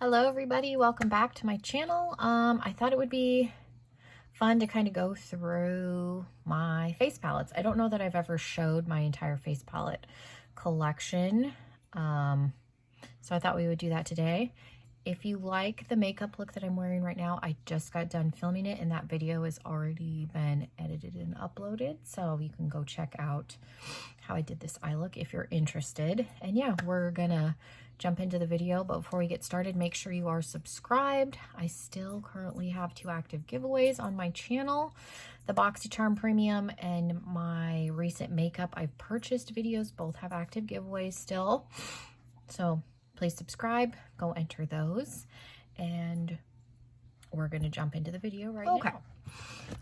Hello everybody, welcome back to my channel. I thought it would be fun to kind of go through my face palettes. I don't know that I've ever showed my entire face palette collection. So I thought we would do that today. If you like the makeup look that I'm wearing right now, I just got done filming it and that video has already been edited and uploaded. So you can go check out how I did this eye look if you're interested. And yeah, we're gonna jump into the video, but before we get started, make sure you are subscribed. I still currently have 2 active giveaways on my channel. The BoxyCharm Premium and my recent makeup I've purchased videos both have active giveaways still. So please subscribe, go enter those, and we're gonna jump into the video right now.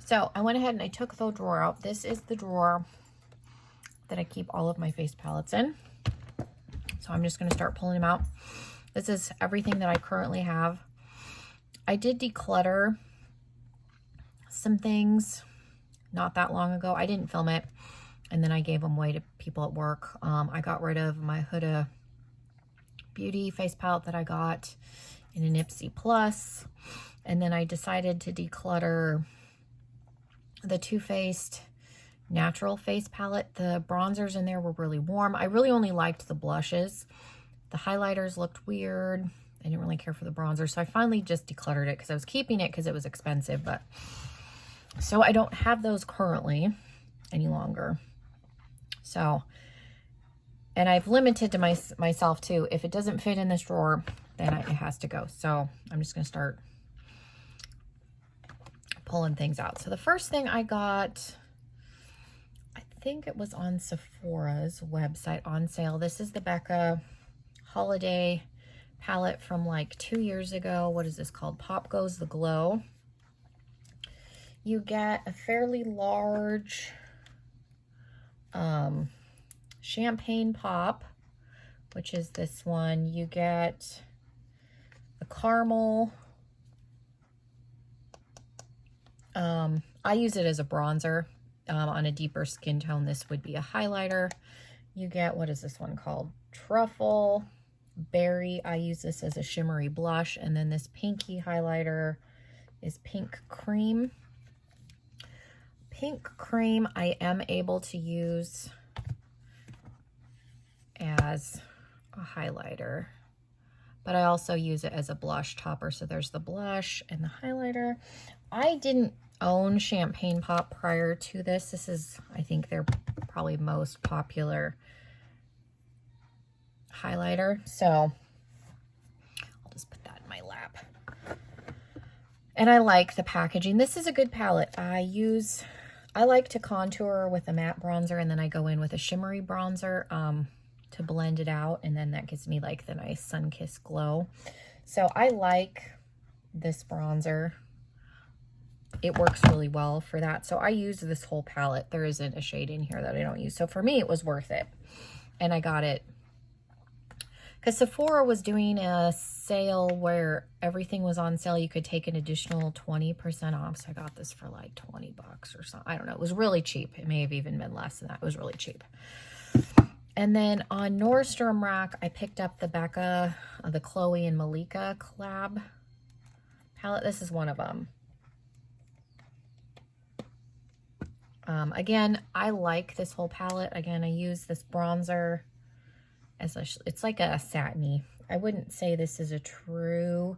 So I went ahead and I took the drawer out. This is the drawer that I keep all of my face palettes in. So I'm just going to start pulling them out. This is everything that I currently have. I did declutter some things not that long ago. I didn't film it, and then I gave them away to people at work. I got rid of my Huda Beauty face palette that I got in a Nipsey Plus, and then I decided to declutter the Too Faced natural face palette. The bronzers in there were really warm. I really only liked the blushes. The highlighters looked weird. I didn't really care for the bronzer, so I finally just decluttered it because I was keeping it because it was expensive. But so I don't have those currently any longer. So, and I've limited to myself too. If it doesn't fit in this drawer, then it has to go. So I'm just going to start pulling things out. So the first thing I got, I think it was on Sephora's website on sale. This is the Becca Holiday palette from like 2 years ago. What is this called? Pop Goes the Glow. You get a fairly large champagne pop, which is this one. You get the caramel. I use it as a bronzer. On a deeper skin tone, this would be a highlighter. You get, what is this one called? Truffle Berry. I use this as a shimmery blush. And then this pinky highlighter is Pink Cream. Pink Cream I am able to use as a highlighter, but I also use it as a blush topper. So there's the blush and the highlighter. I didn't own Champagne Pop prior to this. This is, I think, their probably most popular highlighter. So I'll just put that in my lap. And I like the packaging. This is a good palette. I like to contour with a matte bronzer, and then I go in with a shimmery bronzer to blend it out, and then that gives me like the nice sun-kissed glow. So I like this bronzer. It works really well for that. So I use this whole palette. There isn't a shade in here that I don't use. So for me, it was worth it. And I got it because Sephora was doing a sale where everything was on sale. You could take an additional 20% off. So I got this for like 20 bucks or something. I don't know. It was really cheap. It may have even been less than that. It was really cheap. And then on Nordstrom Rack, I picked up the Becca, the Chloe and Malika collab palette. This is one of them. Again, I like this whole palette. Again, I use this bronzer as it's like a satiny. I wouldn't say this is a true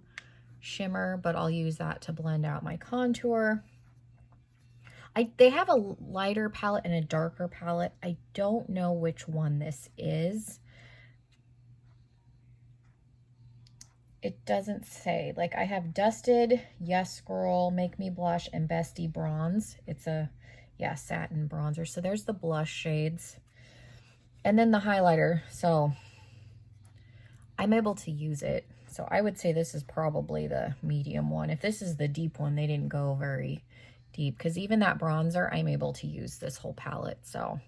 shimmer, but I'll use that to blend out my contour. They have a lighter palette and a darker palette. I don't know which one this is. It doesn't say. Like, I have Dusted, Yes Girl, Make Me Blush, and Bestie Bronze. It's a satin bronzer. So there's the blush shades. And then the highlighter. So I'm able to use it. So I would say this is probably the medium one. If this is the deep one, they didn't go very deep. Because even that bronzer, I'm able to use this whole palette. So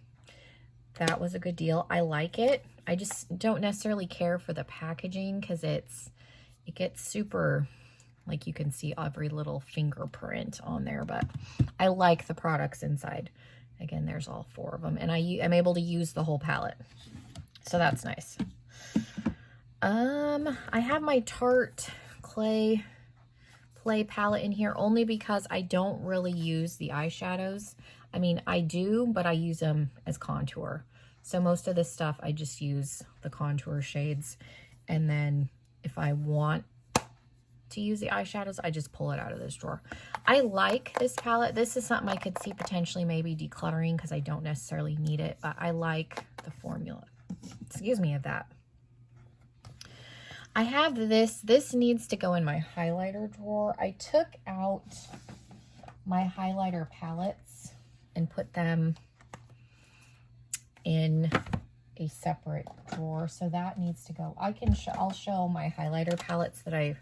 that was a good deal. I like it. I just don't necessarily care for the packaging because it gets super... like you can see every little fingerprint on there, but I like the products inside. Again, there's all 4 of them, and I'm able to use the whole palette. So that's nice. I have my Tarte play palette in here only because I don't really use the eyeshadows. I mean, I do, but I use them as contour. So most of this stuff, I just use the contour shades. And then if I want to use the eyeshadows, I just pull it out of this drawer. I like this palette. This is something I could see potentially maybe decluttering because I don't necessarily need it, but I like the formula. Excuse me of that. I have this. This needs to go in my highlighter drawer. I took out my highlighter palettes and put them in a separate drawer, so that needs to go. I'll show my highlighter palettes that I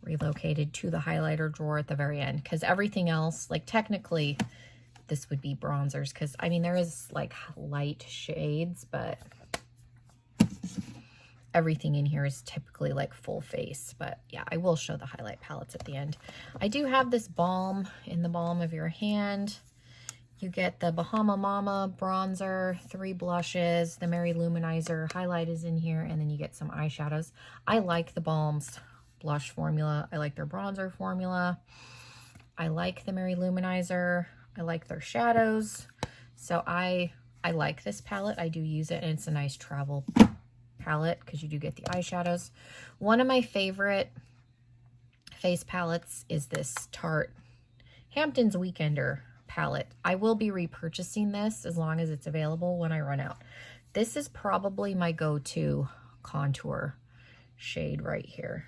relocated to the highlighter drawer at the very end, because everything else, like technically this would be bronzers, because I mean there is like light shades, but everything in here is typically like full face. But yeah, I will show the highlight palettes at the end. I do have this balm in the palm of your hand. You get the Bahama Mama bronzer, 3 blushes, the Mary Luminizer highlight is in here, and then you get some eyeshadows. I like the Balm's blush formula. I like their bronzer formula. I like the Mary Luminizer. I like their shadows. So I like this palette. I do use it, and it's a nice travel palette because you do get the eyeshadows. One of my favorite face palettes is this Tarte Hamptons Weekender palette. I will be repurchasing this as long as it's available when I run out. This is probably my go-to contour shade right here.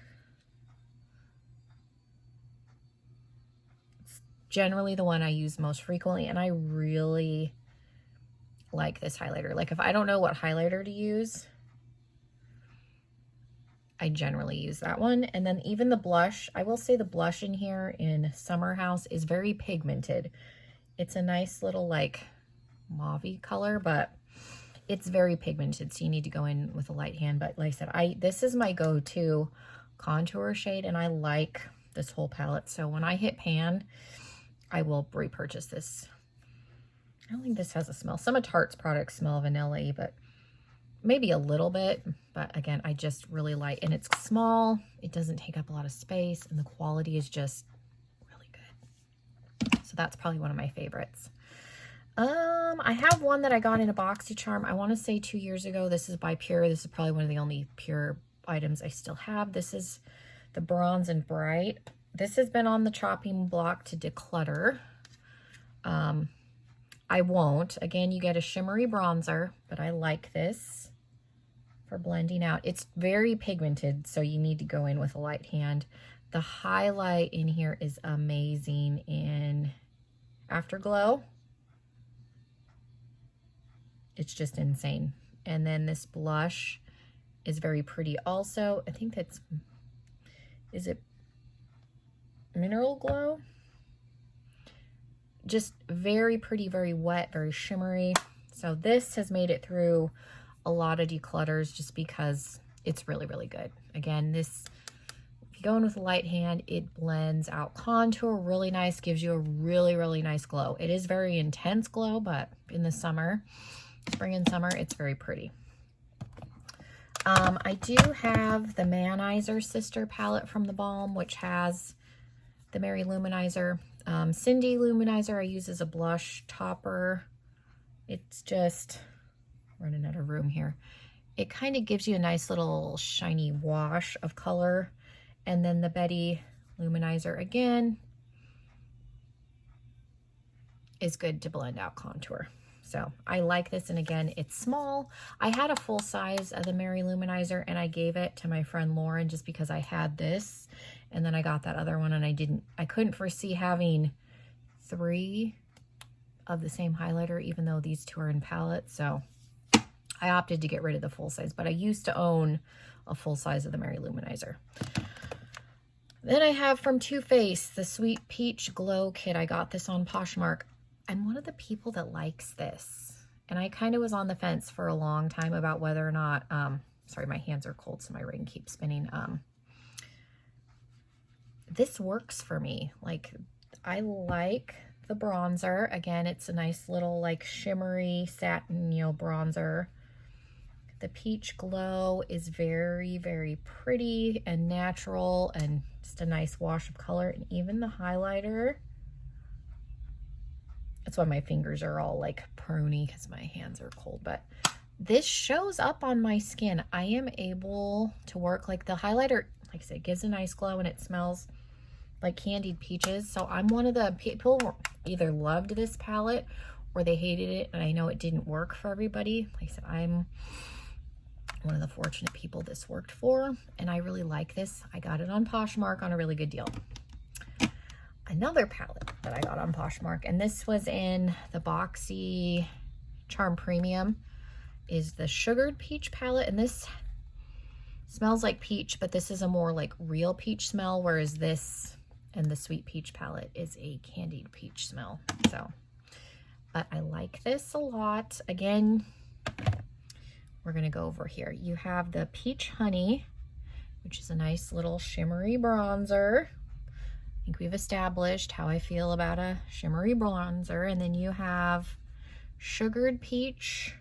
It's generally the one I use most frequently, and I really like this highlighter. Like if I don't know what highlighter to use, I generally use that one. And then even the blush, I will say the blush in here in Summer House is very pigmented. It's a nice little like mauve-y color, but it's very pigmented, so you need to go in with a light hand. But like I said, this is my go-to contour shade, and I like this whole palette. So when I hit pan, I will repurchase this. I don't think this has a smell. Some of Tarte's products smell vanilla-y, but maybe a little bit. But again, I just really like, and it's small. It doesn't take up a lot of space, and the quality is just really good. So that's probably one of my favorites. I have one that I got in a BoxyCharm. I want to say 2 years ago. This is by Pure. This is probably one of the only Pure items I still have. This is the Bronze and Bright. This has been on the chopping block to declutter. I won't. Again, you get a shimmery bronzer, but I like this for blending out. It's very pigmented, so you need to go in with a light hand. The highlight in here is amazing in Afterglow. It's just insane. And then this blush is very pretty also. I think that's, is it Mineral Glow? Just very pretty, very wet, very shimmery. So this has made it through a lot of declutters just because it's really, really good. Again, this, if you go in with a light hand, it blends out contour really nice, gives you a really, really nice glow. It is very intense glow, but in the summer, spring and summer, it's very pretty. I do have the Manizer Sister palette from the Balm, which has the Mary Luminizer. Cindy Luminizer I use as a blush topper. It's just running out of room here. It kind of gives you a nice little shiny wash of color. And then the Betty Luminizer again is good to blend out contour. So I like this, and again, it's small. I had a full size of the Mary Luminizer, and I gave it to my friend Lauren just because I had this, and then I got that other one, and I couldn't foresee having 3 of the same highlighter, even though these 2 are in palette, so I opted to get rid of the full size, but I used to own a full size of the Mary Luminizer. Then I have from Too Faced, the Sweet Peach Glow Kit. I got this on Poshmark. I'm one of the people that likes this, and I kind of was on the fence for a long time about whether or not, sorry, my hands are cold, so my ring keeps spinning. This works for me. Like, I like the bronzer. Again, it's a nice little like shimmery satin, you know, bronzer. The Peach Glow is very, very pretty and natural and just a nice wash of color. And even the highlighter, that's why my fingers are all like pruny because my hands are cold, but this shows up on my skin. I am able to work like the highlighter, like I said, gives a nice glow and it smells like candied peaches. So I'm one of the people who either loved this palette or they hated it, and I know it didn't work for everybody. Like I said, I'm one of the fortunate people this worked for, and I really like this. I got it on Poshmark on a really good deal. Another palette that I got on Poshmark, and this was in the Boxy Charm Premium, is the Sugared Peach palette, and this smells like peach, but this is a more like real peach smell, whereas this and the Sweet Peach palette is a candied peach smell. So, but I like this a lot. Again, we're gonna go over here. You have the Peach Honey, which is a nice little shimmery bronzer. I think we've established how I feel about a shimmery bronzer. And then you have Sugared Peach,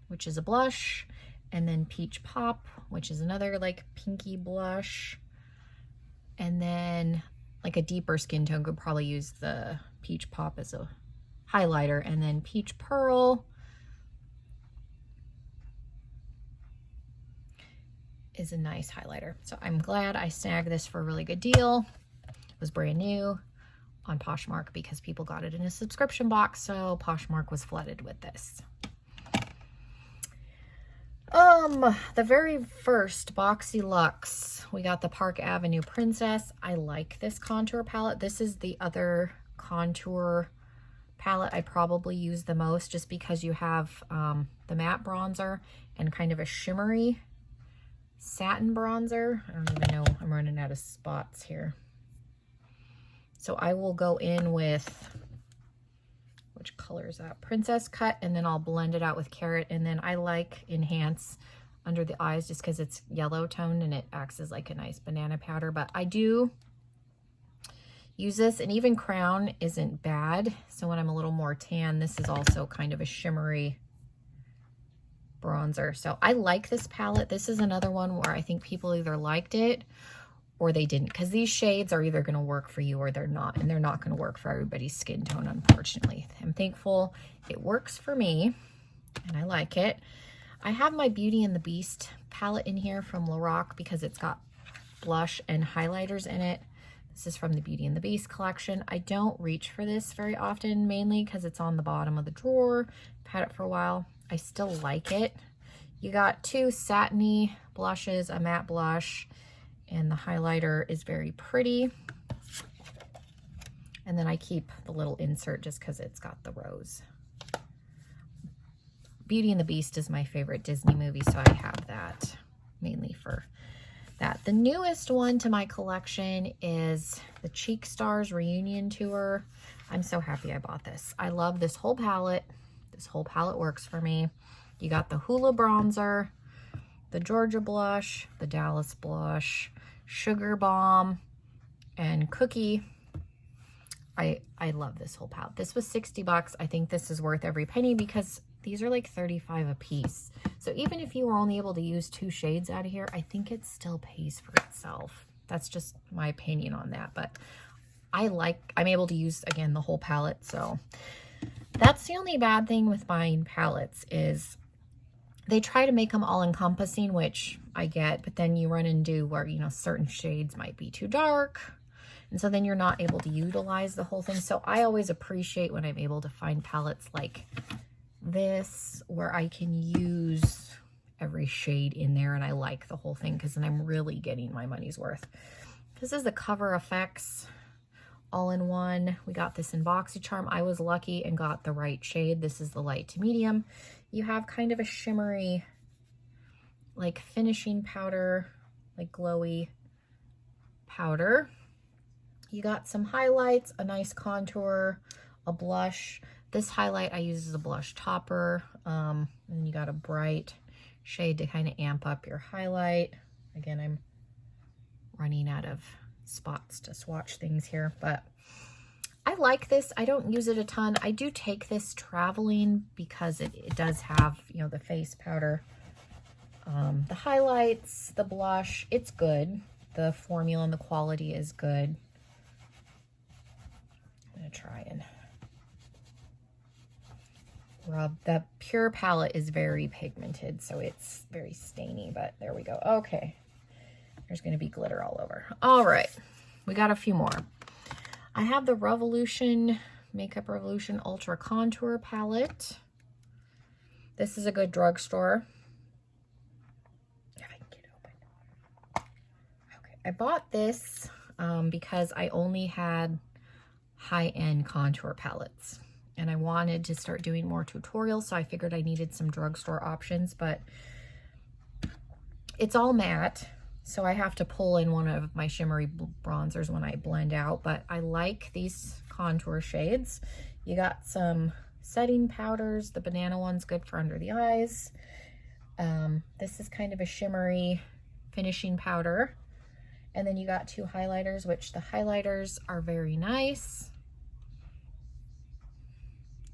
which is a blush, and then Peach Pop, which is another like pinky blush. And then like a deeper skin tone could probably use the Peach Pop as a highlighter. And then Peach Pearl is a nice highlighter. So I'm glad I snagged this for a really good deal. It was brand new on Poshmark because people got it in a subscription box, so Poshmark was flooded with this. The very first Boxy Luxe, we got the Park Avenue Princess. I like this contour palette. This is the other contour palette I probably use the most, just because you have the matte bronzer and kind of a shimmery satin bronzer. I don't even know, I'm running out of spots here. So I will go in with, which color is that? Princess Cut, and then I'll blend it out with Carrot, and then I like Enhance under the eyes just because it's yellow toned and it acts as like a nice banana powder. But I do use this, and even Crown isn't bad. So when I'm a little more tan, this is also kind of a shimmery bronzer. So I like this palette. This is another one where I think people either liked it or they didn't, because these shades are either going to work for you or they're not, and they're not going to work for everybody's skin tone, unfortunately. I'm thankful it works for me and I like it. I have my Beauty and the Beast palette in here from Lorac because it's got blush and highlighters in it. This is from the Beauty and the Beast collection. I don't reach for this very often, mainly because it's on the bottom of the drawer. I've had it for a while. I still like it. You got two satiny blushes, a matte blush, and the highlighter is very pretty. And then I keep the little insert just because it's got the rose. Beauty and the Beast is my favorite Disney movie, so I have that mainly for that. The newest one to my collection is the Cheek Stars Reunion Tour. I'm so happy I bought this. I love this whole palette. This whole palette works for me. You got the Hoola bronzer, the Georgia blush, the Dallas blush, Sugar Bomb, and Cookie. I love this whole palette. This was 60 bucks. I think this is worth every penny because these are like 35 a piece. So even if you were only able to use 2 shades out of here, I think it still pays for itself. That's just my opinion on that. But I'm able to use, again, the whole palette. So that's the only bad thing with buying palettes is they try to make them all encompassing, which I get, but then you run into where, you know, certain shades might be too dark. And so then you're not able to utilize the whole thing. So I always appreciate when I'm able to find palettes like this where I can use every shade in there and I like the whole thing because then I'm really getting my money's worth. This is the Cover FX all-in-one. We got this in BoxyCharm. I was lucky and got the right shade. This is the light to medium. You have kind of a shimmery, like finishing powder, like glowy powder. You got some highlights, a nice contour, a blush. This highlight I use as a blush topper. And you got a bright shade to kind of amp up your highlight. Again, I'm running out of spots to swatch things here, but I like this. I don't use it a ton. I do take this traveling because it does have, you know, the face powder The highlights, the blush, it's good. The formula and the quality is good. I'm going to try and rub. The Pure palette is very pigmented, so it's very stainy, but there we go. Okay. There's going to be glitter all over. All right. We got a few more. I have the Revolution, Makeup Revolution Ultra Contour Palette. This is a good drugstore. If I can get it open. Okay. I bought this because I only had high-end contour palettes. And I wanted to start doing more tutorials, so I figured I needed some drugstore options, but it's all matte, so I have to pull in one of my shimmery bronzers when I blend out, but I like these contour shades. You got some setting powders. The banana one's good for under the eyes. This is kind of a shimmery finishing powder. And then you got two highlighters, which the highlighters are very nice,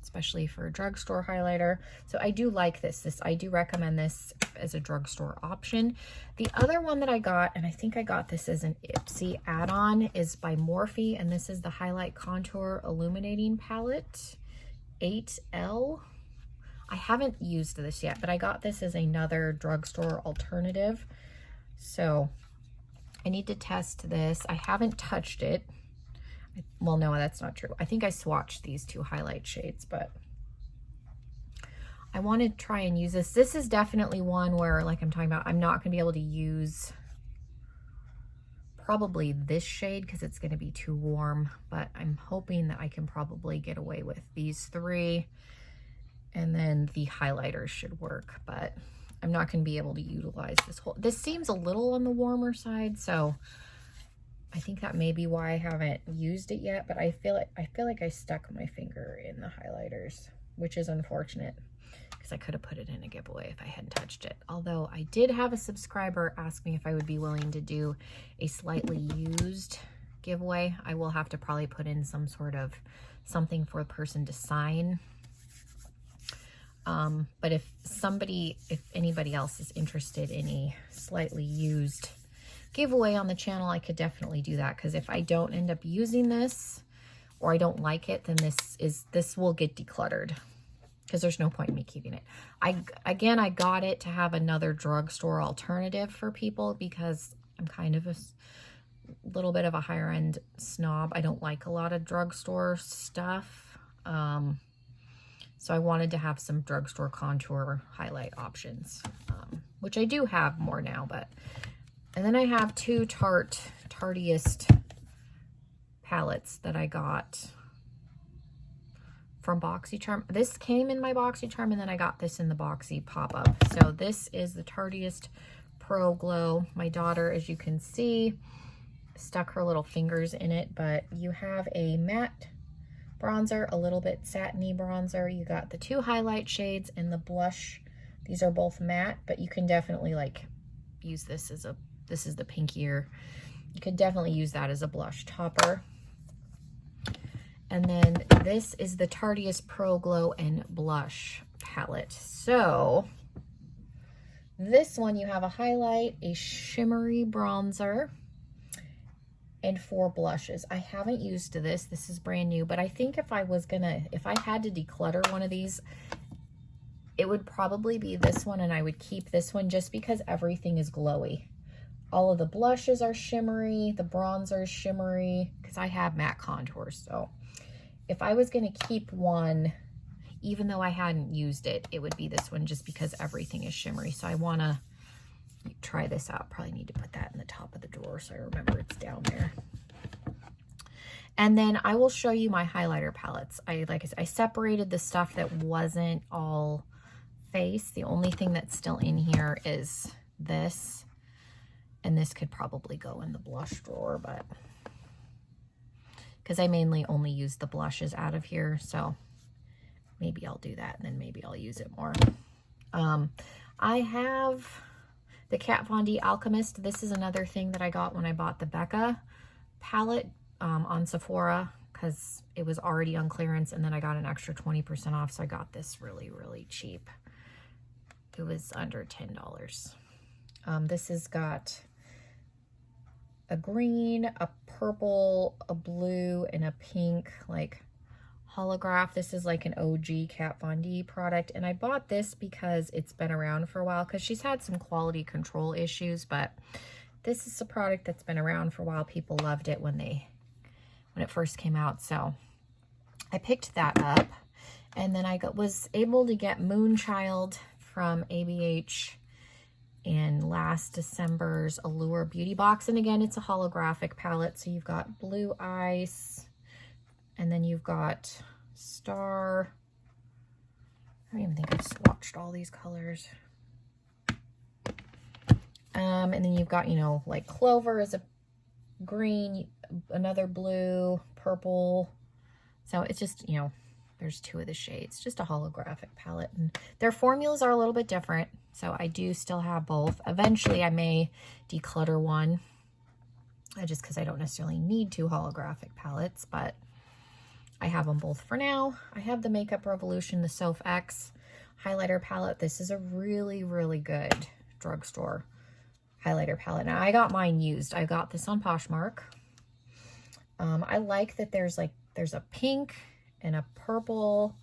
especially for a drugstore highlighter. So I do like this. I do recommend this as a drugstore option. The other one that I got, and I think I got this as an Ipsy add-on, is by Morphe, and this is the Highlight Contour Illuminating Palette 8L. I haven't used this yet, but I got this as another drugstore alternative. So I need to test this. I haven't touched it. Well, no, that's not true. I think I swatched these two highlight shades, but I want to try and use this. This is definitely one where, like I'm talking about, I'm not going to be able to use probably this shade because it's going to be too warm, but I'm hoping that I can probably get away with these three, and then the highlighters should work, but I'm not going to be able to utilize this whole. This seems a little on the warmer side, so I think that may be why I haven't used it yet, but I feel like I stuck my finger in the highlighters, which is unfortunate because I could have put it in a giveaway if I hadn't touched it. Although I did have a subscriber ask me if I would be willing to do a slightly used giveaway. I will have to probably put in some sort of something for a person to sign. But if anybody else is interested in a slightly used giveaway on the channel, I could definitely do that, because if I don't end up using this or I don't like it, then this will get decluttered, because there's no point in me keeping it. Again, I got it to have another drugstore alternative for people because I'm kind of a little bit of a higher end snob. I don't like a lot of drugstore stuff. So I wanted to have some drugstore contour highlight options, which I do have more now, but. And then I have two Tarteist palettes that I got from BoxyCharm. This came in my BoxyCharm, and then I got this in the Boxy pop-up. So this is the Tarteist Pro Glow. My daughter, as you can see, stuck her little fingers in it, but you have a matte bronzer, a little bit satiny bronzer. You got the two highlight shades and the blush. These are both matte, but you can definitely like use this as a, this is the pinkier. You could definitely use that as a blush topper. And then this is the Tarteist Pro Glow and Blush palette. So this one, you have a highlight, a shimmery bronzer, and 4 blushes. I haven't used this. This is brand new, but I think if I had to declutter one of these, it would probably be this one, and I would keep this one just because everything is glowy. All of the blushes are shimmery, the bronzer is shimmery, because I have matte contours. So if I was going to keep one, even though I hadn't used it, it would be this one just because everything is shimmery. So I want to try this out. Probably need to put that in the top of the drawer so I remember it's down there. And then I will show you my highlighter palettes. Like I said, I separated the stuff that wasn't all face. The only thing that's still in here is this. And this could probably go in the blush drawer, but because I mainly only use the blushes out of here, so maybe I'll do that, and then maybe I'll use it more. I have the Kat Von D Alchemist. This is another thing that I got when I bought the Becca palette on Sephora, because it was already on clearance, and then I got an extra 20% off, so I got this really, really cheap. it was under $10. This has got a green, a purple, a blue, and a pink, like, holograph. This is like an OG Kat Von D product, and I bought this because it's been around for a while, because she's had some quality control issues, but this is a product that's been around for a while. People loved it when it first came out, so I picked that up. And then I was able to get Moonchild from ABH in last December's Allure Beauty Box. And again, it's a holographic palette. So you've got Blue Ice, and then you've got Star. I don't even think I've swatched all these colors. And then you've got, you know, like Clover is a green, another blue, purple. So it's just, you know, there's 2 of the shades, just a holographic palette. And their formulas are a little bit different, so I do still have both. Eventually, I may declutter one, just because I don't necessarily need 2 holographic palettes, but I have them both for now. I have the Makeup Revolution, the Soph X highlighter palette. This is a really, really good drugstore highlighter palette. Now, I got mine used. I got this on Poshmark. I like that there's a pink and a purple,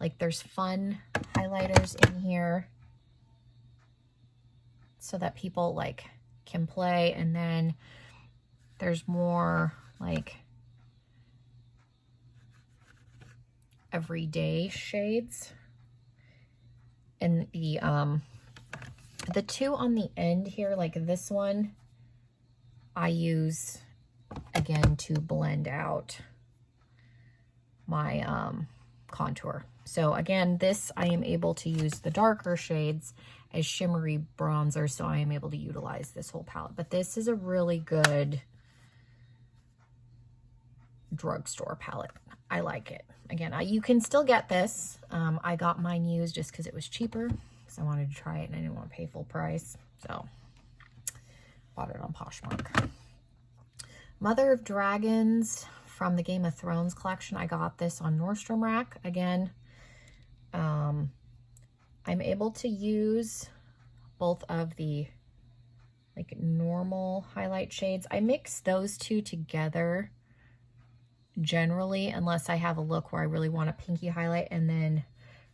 like there's fun highlighters in here so that people like can play. And then there's more like everyday shades. And the 2 on the end here, like this one, I use again to blend out my contour. So again, this I am able to use the darker shades as shimmery bronzer, so I am able to utilize this whole palette. But this is a really good drugstore palette. I like it. Again, you can still get this. I got mine used just because it was cheaper, because I wanted to try it and I didn't want to pay full price, so bought it on Poshmark. Mother of Dragons from the Game of Thrones collection. I got this on Nordstrom Rack. Again, I'm able to use both of the like normal highlight shades. I mix those 2 together generally, unless I have a look where I really want a pinky highlight. And then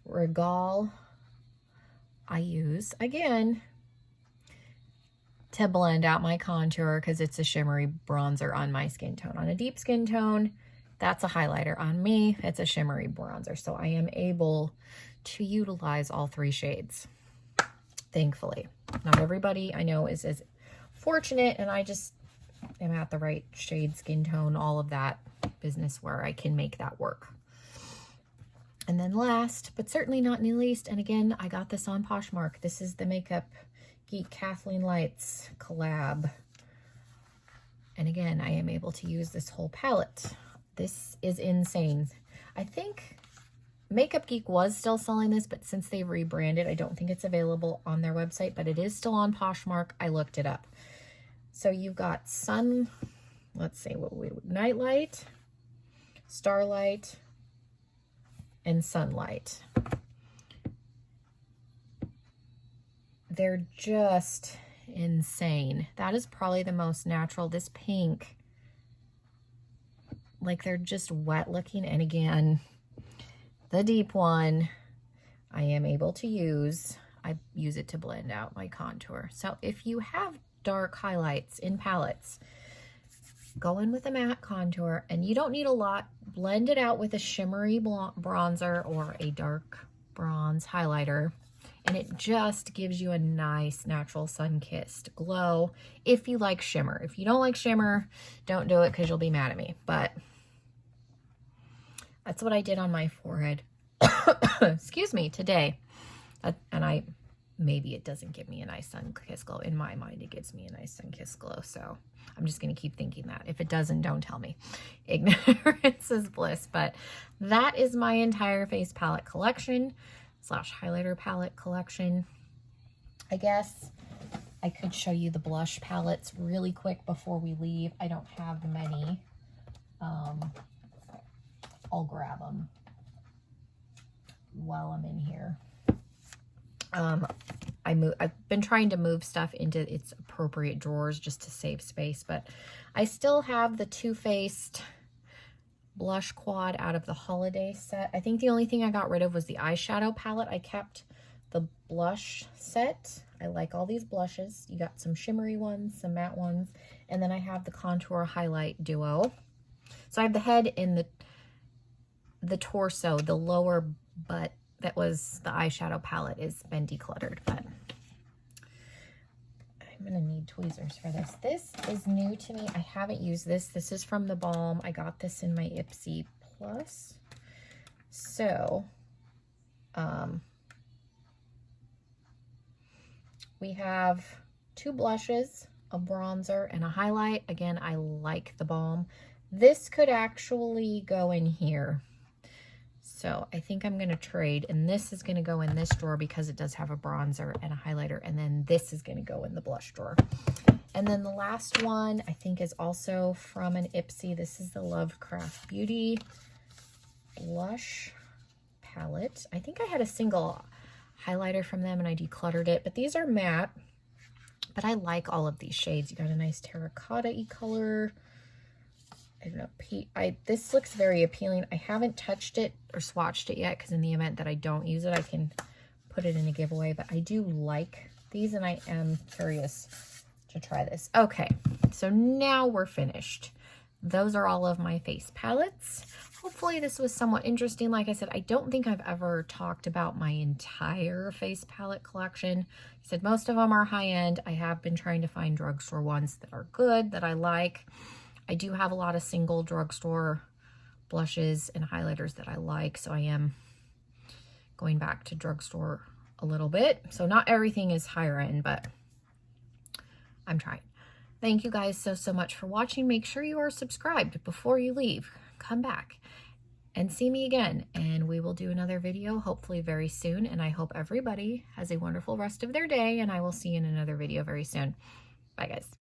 Regal I use again to blend out my contour, because it's a shimmery bronzer on my skin tone. On a deep skin tone, that's a highlighter. On me, it's a shimmery bronzer. So I am able to utilize all 3 shades, thankfully. Not everybody I know is as fortunate, and I just am at the right shade, skin tone, all of that business where I can make that work. And then last, but certainly not least, and again, I got this on Poshmark. This is the Makeup Geek Kathleen Lights collab. And again, I am able to use this whole palette. This is insane. I think Makeup Geek was still selling this, but since they've rebranded, I don't think it's available on their website, but it is still on Poshmark. I looked it up. So you've got Nightlight, Starlight, and Sunlight. They're just insane. That is probably the most natural. This pink, like they're just wet looking. And again, the deep one, I am able to use. I use it to blend out my contour. So if you have dark highlights in palettes, go in with a matte contour, and you don't need a lot. Blend it out with a shimmery bronzer or a dark bronze highlighter, and it just gives you a nice natural sun-kissed glow if you like shimmer. If you don't like shimmer, don't do it, because you'll be mad at me. But that's what I did on my forehead excuse me, today. And maybe it doesn't give me a nice sun-kissed glow. In my mind, it gives me a nice sun-kissed glow. So I'm just going to keep thinking that. If it doesn't, don't tell me. Ignorance is bliss. But that is my entire face palette collection / highlighter palette collection. I guess I could show you the blush palettes really quick before we leave. I don't have many. I'll grab them while I'm in here. I've been trying to move stuff into its appropriate drawers just to save space, but I still have the Too Faced blush quad out of the holiday set. I think the only thing I got rid of was the eyeshadow palette. I kept the blush set. I like all these blushes. You got some shimmery ones, some matte ones, and then I have the contour highlight duo. So I have the head and the torso, the lower butt that was the eyeshadow palette has been decluttered, but I'm gonna need tweezers for this. This is new to me. I haven't used this. This is from the Balm. I got this in my Ipsy Plus. So, we have 2 blushes, a bronzer, and a highlight. Again, I like the Balm. This could actually go in here. So I think I'm going to trade, and this is going to go in this drawer because it does have a bronzer and a highlighter, and then this is going to go in the blush drawer. And then the last one I think is also from an Ipsy. This is the Lovecraft Beauty blush palette. I think I had a single highlighter from them and I decluttered it, but these are matte, but I like all of these shades. You got a nice terracotta-y color. I don't know, this looks very appealing. I haven't touched it or swatched it yet because in the event that I don't use it, I can put it in a giveaway, but I do like these and I am curious to try this. Okay, so now we're finished. Those are all of my face palettes. Hopefully this was somewhat interesting. Like I said, I don't think I've ever talked about my entire face palette collection. I said most of them are high-end. I have been trying to find drugstore ones that are good, that I like. I do have a lot of single drugstore blushes and highlighters that I like, so I am going back to drugstore a little bit. So not everything is higher end, but I'm trying. Thank you guys so much for watching. Make sure you are subscribed before you leave. Come back and see me again, and we will do another video hopefully very soon, and I hope everybody has a wonderful rest of their day, and I will see you in another video very soon. Bye, guys.